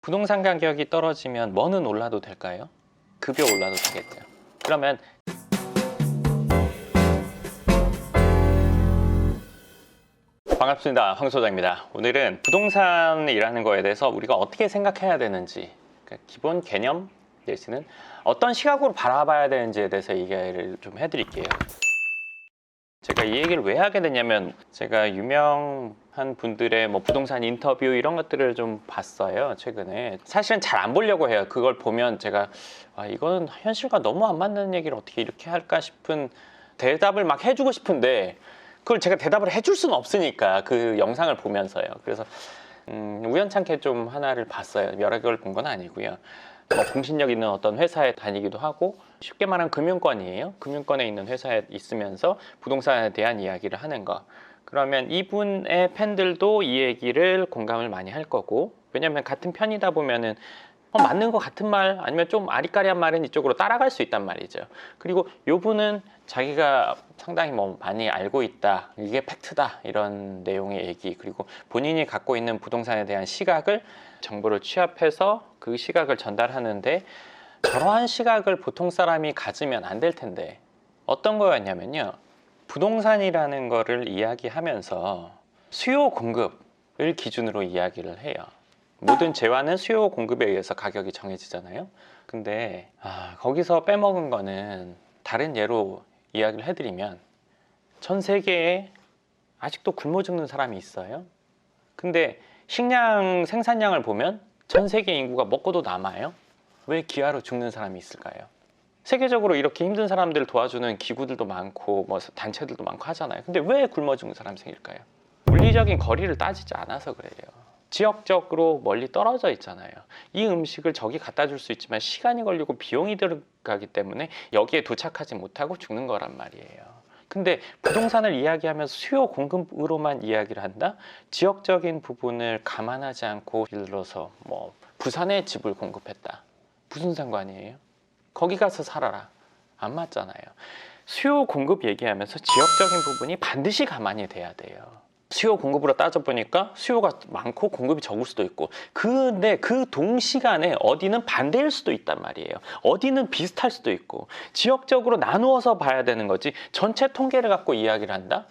부동산 가격이 떨어지면 뭐는 올라도 될까요? 급여 올라도 되겠죠. 그러면 반갑습니다. 황 소장입니다. 오늘은 부동산이라는 거에 대해서 우리가 어떻게 생각해야 되는지, 그러니까 기본 개념 내지는 어떤 시각으로 바라봐야 되는지에 대해서 얘기를 좀 해드릴게요. 제가 이 얘기를 왜 하게 됐냐면, 제가 유명한 분들의 부동산 인터뷰 이런 것들을 좀 봤어요, 최근에. 사실은 잘 안 보려고 해요. 그걸 보면 제가 이건 현실과 너무 안 맞는 얘기를 어떻게 이렇게 할까 싶은 대답을 막 해주고 싶은데, 그걸 제가 대답을 해줄 수는 없으니까, 그 영상을 보면서요. 그래서 우연찮게 좀 하나를 봤어요. 여러 개를 본 건 아니고요. 공신력 있는 어떤 회사에 다니기도 하고, 쉽게 말하면 금융권이에요. 금융권에 있는 회사에 있으면서 부동산에 대한 이야기를 하는 거. 그러면 이분의 팬들도 이 얘기를 공감을 많이 할 거고, 왜냐면 같은 편이다 보면은 맞는 거 같은 말 아니면 좀 아리까리한 말은 이쪽으로 따라갈 수 있단 말이죠. 그리고 요분은 자기가 상당히 많이 알고 있다, 이게 팩트다, 이런 내용의 얘기, 그리고 본인이 갖고 있는 부동산에 대한 시각을, 정보를 취합해서 그 시각을 전달하는데, 저러한 시각을 보통 사람이 가지면 안 될 텐데 어떤 거였냐면요, 부동산이라는 거를 이야기하면서 수요 공급을 기준으로 이야기를 해요. 모든 재화는 수요 공급에 의해서 가격이 정해지잖아요. 근데 거기서 빼먹은 거는, 다른 예로 이야기를 해드리면, 전 세계에 아직도 굶어 죽는 사람이 있어요. 근데 식량 생산량을 보면 전 세계 인구가 먹고도 남아요. 왜 기아로 죽는 사람이 있을까요? 세계적으로 이렇게 힘든 사람들을 도와주는 기구들도 많고 단체들도 많고 하잖아요. 근데 왜 굶어 죽는 사람이 생길까요? 물리적인 거리를 따지지 않아서 그래요. 지역적으로 멀리 떨어져 있잖아요. 이 음식을 저기 갖다 줄 수 있지만 시간이 걸리고 비용이 들어가기 때문에 여기에 도착하지 못하고 죽는 거란 말이에요. 근데 부동산을 이야기하면서 수요 공급으로만 이야기를 한다? 지역적인 부분을 감안하지 않고, 예를 들어서 부산에 집을 공급했다. 무슨 상관이에요? 거기 가서 살아라. 안 맞잖아요. 수요 공급 얘기하면서 지역적인 부분이 반드시 가만히 돼야 돼요. 수요 공급으로 따져보니까 수요가 많고 공급이 적을 수도 있고, 근데 그 동시간에 어디는 반대일 수도 있단 말이에요. 어디는 비슷할 수도 있고, 지역적으로 나누어서 봐야 되는 거지, 전체 통계를 갖고 이야기를 한다?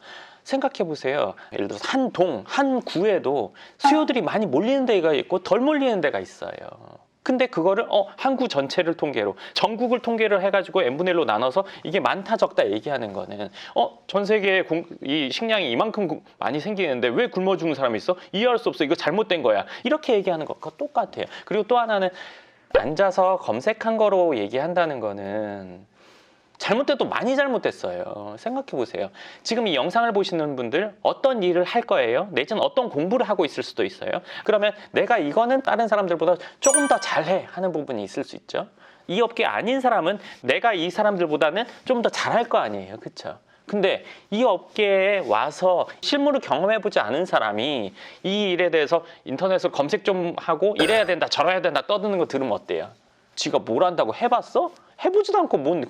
생각해 보세요. 예를 들어서 한 동, 한 구에도 수요들이 많이 몰리는 데가 있고 덜 몰리는 데가 있어요. 근데 그거를 한 구 전체를 통계로, 전국을 통계를 해가지고 n분의 1로 나눠서 이게 많다 적다 얘기하는 거는, 전 세계에 이 식량이 이만큼 많이 생기는데 왜 굶어 죽는 사람이 있어? 이해할 수 없어. 이거 잘못된 거야. 이렇게 얘기하는 것과 똑같아요. 그리고 또 하나는, 앉아서 검색한 거로 얘기한다는 거는 잘못돼도 많이 잘못됐어요. 생각해 보세요. 지금 이 영상을 보시는 분들 어떤 일을 할 거예요? 내지는 어떤 공부를 하고 있을 수도 있어요. 그러면 내가 이거는 다른 사람들보다 조금 더 잘해 하는 부분이 있을 수 있죠. 이 업계 아닌 사람은 내가 이 사람들보다는 좀 더 잘할 거 아니에요. 그렇죠? 근데 이 업계에 와서 실무를 경험해보지 않은 사람이 이 일에 대해서 인터넷에서 검색 좀 하고 이래야 된다 저래야 된다 떠드는 거 들으면 어때요? 지가 뭘 한다고 해봤어? 해보지도 않고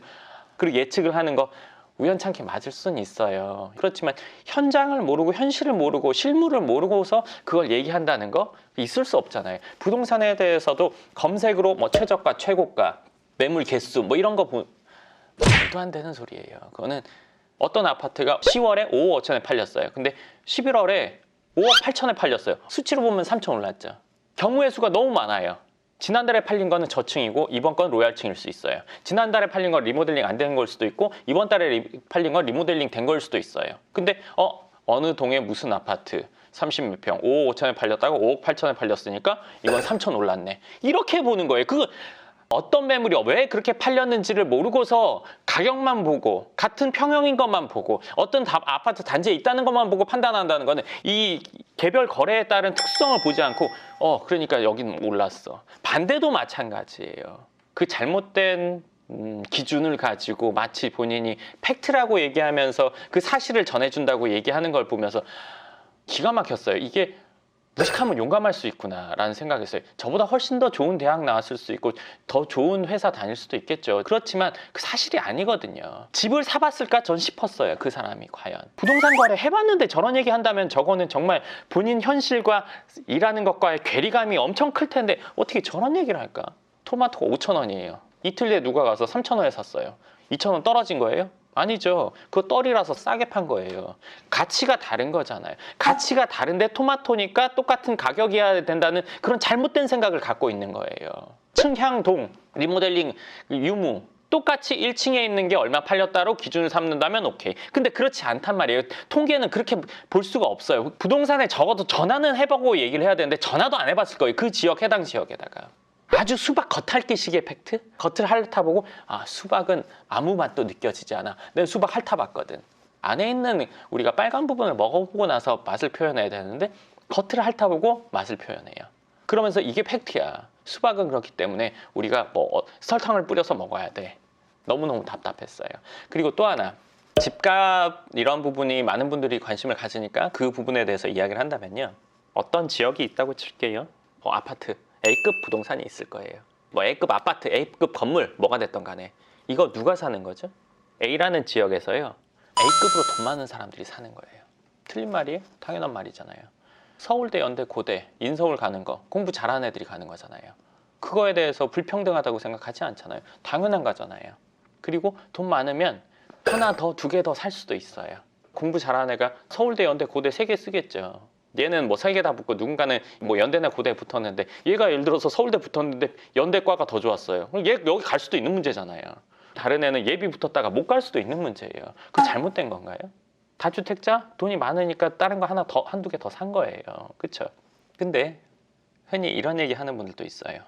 그리고 예측을 하는 거 우연찮게 맞을 수는 있어요. 그렇지만 현장을 모르고 현실을 모르고 실물을 모르고서 그걸 얘기한다는 거 있을 수 없잖아요. 부동산에 대해서도 검색으로 최저가, 최고가, 매물 개수 이런 거 말도 안 되는 소리예요. 그거는 어떤 아파트가 10월에 5억 5천에 팔렸어요. 근데 11월에 5억 8천에 팔렸어요. 수치로 보면 3천 올랐죠. 경우의 수가 너무 많아요. 지난달에 팔린 거는 저층이고 이번 건 로얄층일 수 있어요. 지난달에 팔린 건 리모델링 안 된 걸 수도 있고 이번 달에 팔린 건 리모델링 된 걸 수도 있어요. 근데 어느 동에 무슨 아파트 30몇 평 5억 5천에 팔렸다고 5억 8천에 팔렸으니까 이건 3천 올랐네. 이렇게 보는 거예요. 어떤 매물이 왜 그렇게 팔렸는지를 모르고서 가격만 보고, 같은 평형인 것만 보고, 어떤 아파트 단지에 있다는 것만 보고 판단한다는 거는 이 개별 거래에 따른 특수성을 보지 않고 그러니까 여기는 올랐어. 반대도 마찬가지예요. 그 잘못된 기준을 가지고 마치 본인이 팩트라고 얘기하면서 그 사실을 전해준다고 얘기하는 걸 보면서 기가 막혔어요. 이게 무식하면 용감할 수 있구나 라는 생각이 있어요. 저보다 훨씬 더 좋은 대학 나왔을 수 있고 더 좋은 회사 다닐 수도 있겠죠. 그렇지만 그 사실이 아니거든요. 집을 사봤을까 전 싶었어요. 그 사람이 과연 부동산 거래 해봤는데 저런 얘기 한다면 저거는 정말 본인 현실과 일하는 것과의 괴리감이 엄청 클 텐데 어떻게 저런 얘기를 할까? 토마토가 5,000원이에요. 이틀 뒤에 누가 가서 3,000원에 샀어요. 2,000원 떨어진 거예요? 아니죠. 그거 떨이라서 싸게 판 거예요. 가치가 다른 거잖아요. 가치가 다른데 토마토니까 똑같은 가격이어야 된다는 그런 잘못된 생각을 갖고 있는 거예요. 층향동, 리모델링, 유무 똑같이 1층에 있는 게 얼마 팔렸다로 기준을 삼는다면 오케이. 근데 그렇지 않단 말이에요. 통계는 그렇게 볼 수가 없어요. 부동산에 적어도 전화는 해보고 얘기를 해야 되는데 전화도 안 해봤을 거예요. 그 지역 해당 지역에다가. 아주 수박 겉핥기식의 팩트? 겉을 핥아보고 아 수박은 아무 맛도 느껴지지 않아. 내가 수박 핥아봤거든. 안에 있는 우리가 빨간 부분을 먹어보고 나서 맛을 표현해야 되는데 겉을 핥아보고 맛을 표현해요. 그러면서 이게 팩트야. 수박은 그렇기 때문에 우리가 뭐 설탕을 뿌려서 먹어야 돼. 너무너무 답답했어요. 그리고 또 하나 집값 이런 부분이 많은 분들이 관심을 가지니까 그 부분에 대해서 이야기를 한다면요. 어떤 지역이 있다고 칠게요. 아파트 A급 부동산이 있을 거예요. 뭐 A급 아파트, A급 건물 뭐가 됐던 간에 이거 누가 사는 거죠? A라는 지역에서요. A급으로 돈 많은 사람들이 사는 거예요. 틀린 말이에요? 당연한 말이잖아요. 서울대, 연대, 고대, 인서울 가는 거 공부 잘하는 애들이 가는 거잖아요. 그거에 대해서 불평등하다고 생각하지 않잖아요. 당연한 거잖아요. 그리고 돈 많으면 하나 더, 두 개 더 살 수도 있어요. 공부 잘하는 애가 서울대, 연대, 고대 3개 쓰겠죠. 얘는 뭐 3개 다 붙고 누군가는 뭐 연대나 고대에 붙었는데 얘가 예를 들어서 서울대 붙었는데 연대과가 더 좋았어요. 그럼 얘 여기 갈 수도 있는 문제잖아요. 다른 애는 예비 붙었다가 못 갈 수도 있는 문제예요. 그게 잘못된 건가요? 다주택자 돈이 많으니까 다른 거 하나 더 한두 개 더 산 거예요. 그렇죠? 근데 흔히 이런 얘기 하는 분들도 있어요.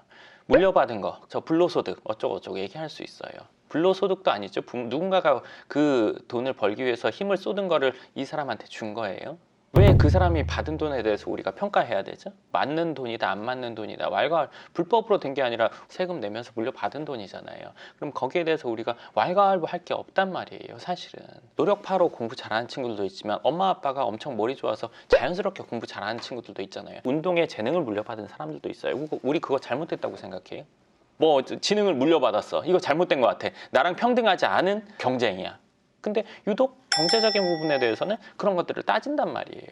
물려받은 거, 저 불로소득 어쩌고 저쩌고 얘기할 수 있어요. 불로소득도 아니죠. 누군가가 그 돈을 벌기 위해서 힘을 쏟은 거를 이 사람한테 준 거예요. 왜 그 사람이 받은 돈에 대해서 우리가 평가해야 되죠? 맞는 돈이다, 안 맞는 돈이다. 왈가왈 불법으로 된 게 아니라 세금 내면서 물려받은 돈이잖아요. 그럼 거기에 대해서 우리가 왈가왈부할 게 없단 말이에요. 사실은 노력파로 공부 잘하는 친구들도 있지만 엄마 아빠가 엄청 머리 좋아서 자연스럽게 공부 잘하는 친구들도 있잖아요. 운동에 재능을 물려받은 사람들도 있어요. 우리 그거 잘못됐다고 생각해요? 뭐 지능을 물려받았어. 이거 잘못된 것 같아. 나랑 평등하지 않은 경쟁이야. 근데 유독 경제적인 부분에 대해서는 그런 것들을 따진단 말이에요.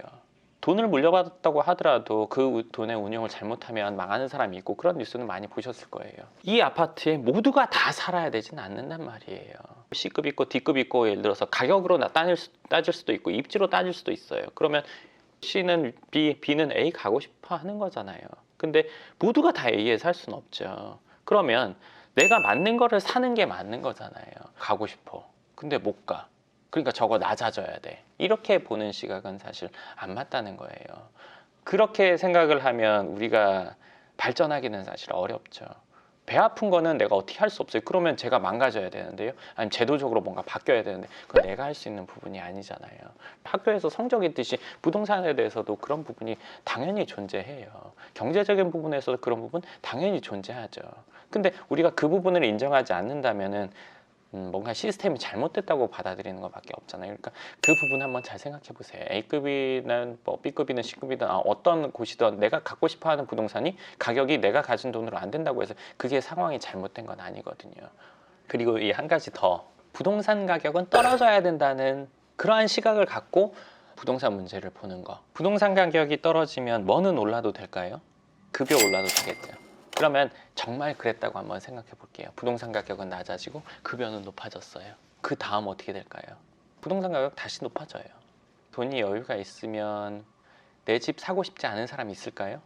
돈을 물려받았다고 하더라도 그 돈의 운용을 잘못하면 망하는 사람이 있고 그런 뉴스는 많이 보셨을 거예요. 이 아파트에 모두가 다 살아야 되진 않는단 말이에요. C급 있고 D급 있고 예를 들어서 가격으로 따질 수도 있고 입지로 따질 수도 있어요. 그러면 C는 B, B는 A 가고 싶어 하는 거잖아요. 근데 모두가 다 A에 살 수는 없죠. 그러면 내가 맞는 거를 사는 게 맞는 거잖아요. 가고 싶어. 근데 못 가. 그러니까 저거 낮아져야 돼. 이렇게 보는 시각은 사실 안 맞다는 거예요. 그렇게 생각을 하면 우리가 발전하기는 사실 어렵죠. 배 아픈 거는 내가 어떻게 할 수 없어요. 그러면 제가 망가져야 되는데요. 아니면 제도적으로 뭔가 바뀌어야 되는데 그건 내가 할 수 있는 부분이 아니잖아요. 학교에서 성적 있듯이 부동산에 대해서도 그런 부분이 당연히 존재해요. 경제적인 부분에서도 그런 부분 당연히 존재하죠. 근데 우리가 그 부분을 인정하지 않는다면은 뭔가 시스템이 잘못됐다고 받아들이는 것밖에 없잖아요. 그러니까 그 부분 한번 잘 생각해 보세요. A급이든 뭐 B급이든 C급이든 어떤 곳이든 내가 갖고 싶어하는 부동산이 가격이 내가 가진 돈으로 안 된다고 해서 그게 상황이 잘못된 건 아니거든요. 그리고 이 한 가지 더 부동산 가격은 떨어져야 된다는 그러한 시각을 갖고 부동산 문제를 보는 거. 부동산 가격이 떨어지면 뭐는 올라도 될까요? 급여 올라도 되겠죠. 그러면 정말 그랬다고 한번 생각해 볼게요. 부동산 가격은 낮아지고 급여는 높아졌어요. 그 다음 어떻게 될까요? 부동산 가격 다시 높아져요. 돈이 여유가 있으면 내 집 사고 싶지 않은 사람이 있을까요?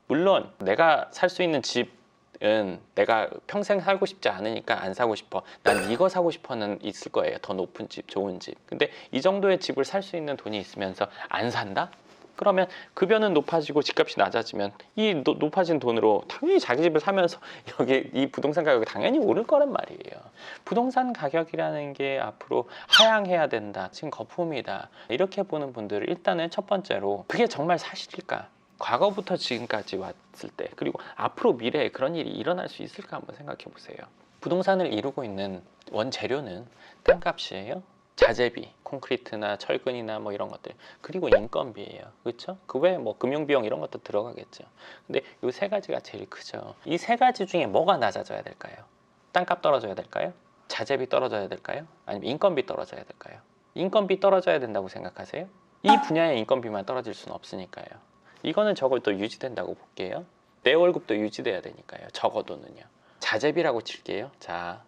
물론 내가 살 수 있는 집은 내가 평생 살고 싶지 않으니까 안 사고 싶어. 난 이거 사고 싶어는 있을 거예요. 더 높은 집, 좋은 집. 근데 이 정도의 집을 살 수 있는 돈이 있으면서 안 산다? 그러면 급여는 높아지고 집값이 낮아지면 이 높아진 돈으로 당연히 자기 집을 사면서 여기 이 부동산 가격이 당연히 오를 거란 말이에요. 부동산 가격이라는 게 앞으로 하향해야 된다. 지금 거품이다. 이렇게 보는 분들은 일단은 첫 번째로 그게 정말 사실일까? 과거부터 지금까지 왔을 때 그리고 앞으로 미래에 그런 일이 일어날 수 있을까 한번 생각해 보세요. 부동산을 이루고 있는 원재료는 땅값이에요. 자재비, 콘크리트나 철근이나 뭐 이런 것들, 그리고 인건비예요. 그렇죠? 그 외에 뭐 금융비용 이런 것도 들어가겠죠. 근데 이 세 가지가 제일 크죠. 이 세 가지 중에 뭐가 낮아져야 될까요? 땅값 떨어져야 될까요? 자재비 떨어져야 될까요? 아니면 인건비 떨어져야 될까요? 인건비 떨어져야 된다고 생각하세요? 이 분야의 인건비만 떨어질 수는 없으니까요. 이거는 적어도 유지된다고 볼게요. 내 월급도 유지돼야 되니까요. 적어도는요. 자재비라고 칠게요. 자,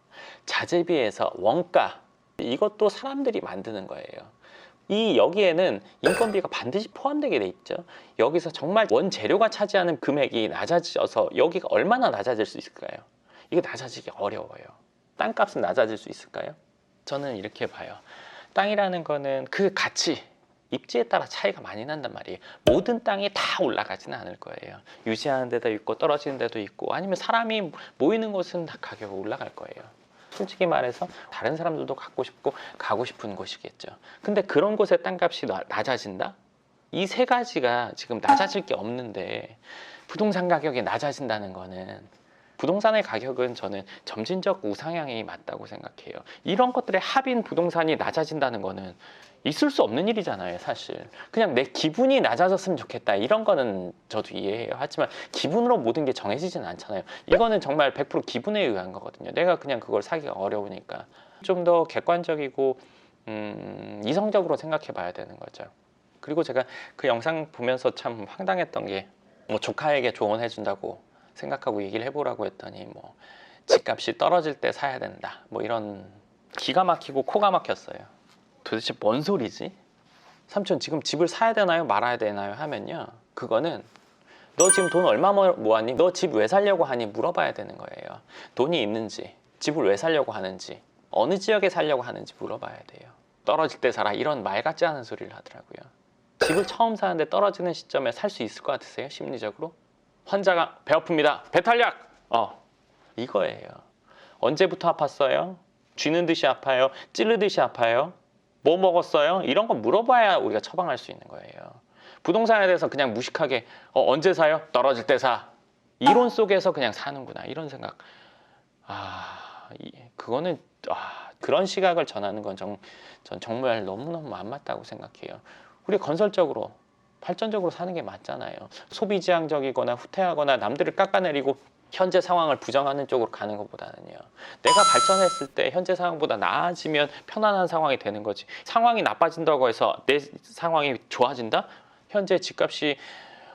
자재비에서 원가, 이것도 사람들이 만드는 거예요. 여기에는 인건비가 반드시 포함되게 돼 있죠. 여기서 정말 원재료가 차지하는 금액이 낮아져서 여기가 얼마나 낮아질 수 있을까요? 이거 낮아지기 어려워요. 땅값은 낮아질 수 있을까요? 저는 이렇게 봐요. 땅이라는 거는 그 가치, 입지에 따라 차이가 많이 난단 말이에요. 모든 땅이 다 올라가지는 않을 거예요. 유지하는 데도 있고 떨어지는 데도 있고, 아니면 사람이 모이는 곳은 다 가격이 올라갈 거예요. 솔직히 말해서 다른 사람들도 갖고 싶고 가고 싶은 곳이겠죠. 근데 그런 곳의 땅값이 낮아진다? 이 세 가지가 지금 낮아질 게 없는데 부동산 가격이 낮아진다는 거는, 부동산의 가격은 저는 점진적 우상향이 맞다고 생각해요. 이런 것들의 합인 부동산이 낮아진다는 거는 있을 수 없는 일이잖아요, 사실. 그냥 내 기분이 낮아졌으면 좋겠다, 이런 거는 저도 이해해요. 하지만 기분으로 모든 게 정해지진 않잖아요. 이거는 정말 100% 기분에 의한 거거든요. 내가 그냥 그걸 사기가 어려우니까 좀 더 객관적이고 이성적으로 생각해 봐야 되는 거죠. 그리고 제가 그 영상 보면서 참 황당했던 게, 뭐 조카에게 조언해 준다고 생각하고 얘기를 해보라고 했더니 뭐 집값이 떨어질 때 사야 된다, 뭐 이런, 기가 막히고 코가 막혔어요. 도대체 뭔 소리지? 삼촌 지금 집을 사야 되나요 말아야 되나요 하면요, 그거는 너 지금 돈 얼마 모았니? 너 집 왜 살려고 하니? 물어봐야 되는 거예요. 돈이 있는지, 집을 왜 살려고 하는지, 어느 지역에 살려고 하는지 물어봐야 돼요. 떨어질 때 사라, 이런 말 같지 않은 소리를 하더라고요. 집을 처음 사는데 떨어지는 시점에 살 수 있을 것 같으세요? 심리적으로? 환자가 배 아픕니다, 배탈약! 이거예요. 언제부터 아팠어요? 쥐는 듯이 아파요? 찌르듯이 아파요? 뭐 먹었어요? 이런 거 물어봐야 우리가 처방할 수 있는 거예요. 부동산에 대해서 그냥 무식하게 언제 사요? 떨어질 때 사. 이론 속에서 그냥 사는구나, 이런 생각. 그거는 그런 시각을 전하는 건 전 정말 너무너무 안 맞다고 생각해요. 우리 건설적으로 발전적으로 사는 게 맞잖아요. 소비지향적이거나 후퇴하거나 남들을 깎아내리고 현재 상황을 부정하는 쪽으로 가는 것보다는요, 내가 발전했을 때 현재 상황보다 나아지면 편안한 상황이 되는 거지. 상황이 나빠진다고 해서 내 상황이 좋아진다? 현재 집값이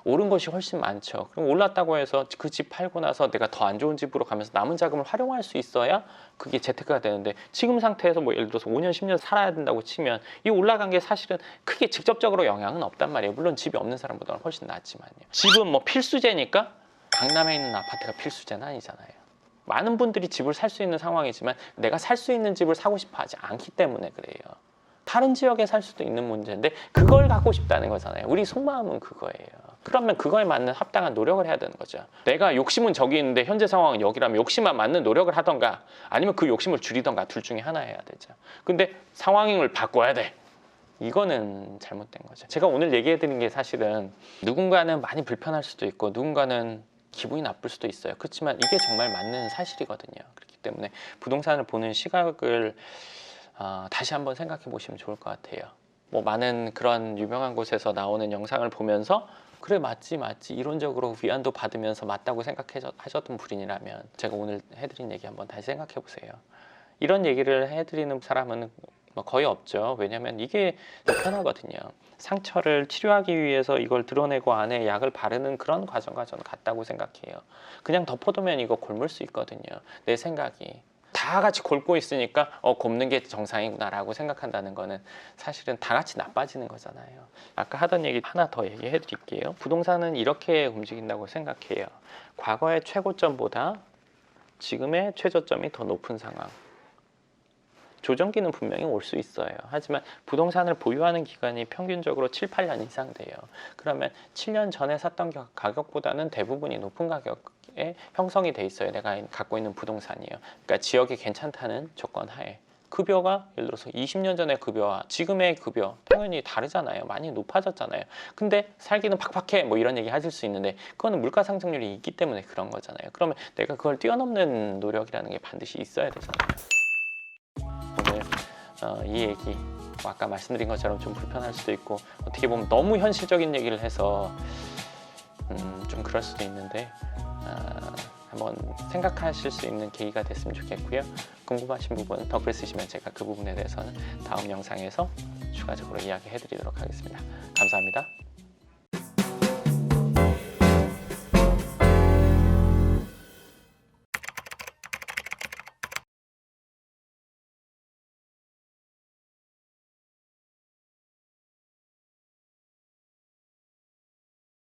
오른 것이 훨씬 많죠. 그럼 올랐다고 해서 그 집 팔고 나서 내가 더 안 좋은 집으로 가면서 남은 자금을 활용할 수 있어야 그게 재테크가 되는데, 지금 상태에서 뭐 예를 들어서 5년 10년 살아야 된다고 치면 이 올라간 게 사실은 크게 직접적으로 영향은 없단 말이에요. 물론 집이 없는 사람보다는 훨씬 낫지만요. 집은 뭐 필수제니까 강남에 있는 아파트가 필수제는 아니잖아요. 많은 분들이 집을 살 수 있는 상황이지만 내가 살 수 있는 집을 사고 싶어 하지 않기 때문에 그래요. 다른 지역에 살 수도 있는 문제인데 그걸 갖고 싶다는 거잖아요. 우리 속마음은 그거예요. 그러면 그거에 맞는 합당한 노력을 해야 되는 거죠. 내가 욕심은 저기 있는데 현재 상황은 여기라면 욕심만 맞는 노력을 하던가, 아니면 그 욕심을 줄이던가, 둘 중에 하나 해야 되죠. 근데 상황을 바꿔야 돼, 이거는 잘못된 거죠. 제가 오늘 얘기해 드린 게 사실은 누군가는 많이 불편할 수도 있고 누군가는 기분이 나쁠 수도 있어요. 그렇지만 이게 정말 맞는 사실이거든요. 그렇기 때문에 부동산을 보는 시각을 다시 한번 생각해 보시면 좋을 것 같아요. 뭐 많은 그런 유명한 곳에서 나오는 영상을 보면서 그래 맞지 이론적으로 위안도 받으면서 맞다고 생각하셨던 분이라면 제가 오늘 해드린 얘기 한번 다시 생각해 보세요. 이런 얘기를 해드리는 사람은 거의 없죠. 왜냐하면 이게 편하거든요. 상처를 치료하기 위해서 이걸 드러내고 안에 약을 바르는 그런 과정과 저는 같다고 생각해요. 그냥 덮어두면 이거 곪을 수 있거든요. 내 생각이 다 같이 곪고 있으니까 곪는 게 정상이구나 라고 생각한다는 거는 사실은 다 같이 나빠지는 거잖아요. 아까 하던 얘기 하나 더 얘기해 드릴게요. 부동산은 이렇게 움직인다고 생각해요. 과거의 최고점보다 지금의 최저점이 더 높은 상황. 조정기는 분명히 올 수 있어요. 하지만 부동산을 보유하는 기간이 평균적으로 7, 8년 이상 돼요. 그러면 7년 전에 샀던 가격보다는 대부분이 높은 가격에 형성이 돼 있어요. 내가 갖고 있는 부동산이에요. 그러니까 지역이 괜찮다는 조건 하에. 급여가 예를 들어서 20년 전의 급여와 지금의 급여 당연히 다르잖아요. 많이 높아졌잖아요. 근데 살기는 팍팍해 뭐 이런 얘기 하실 수 있는데 그거는 물가 상승률이 있기 때문에 그런 거잖아요. 그러면 내가 그걸 뛰어넘는 노력이라는 게 반드시 있어야 되잖아요. 오늘 이 얘기 아까 말씀드린 것처럼 좀 불편할 수도 있고 어떻게 보면 너무 현실적인 얘기를 해서 좀 그럴 수도 있는데 한번 생각하실 수 있는 계기가 됐으면 좋겠고요. 궁금하신 부분 댓글 쓰시면 제가 그 부분에 대해서는 다음 영상에서 추가적으로 이야기해 드리도록 하겠습니다. 감사합니다.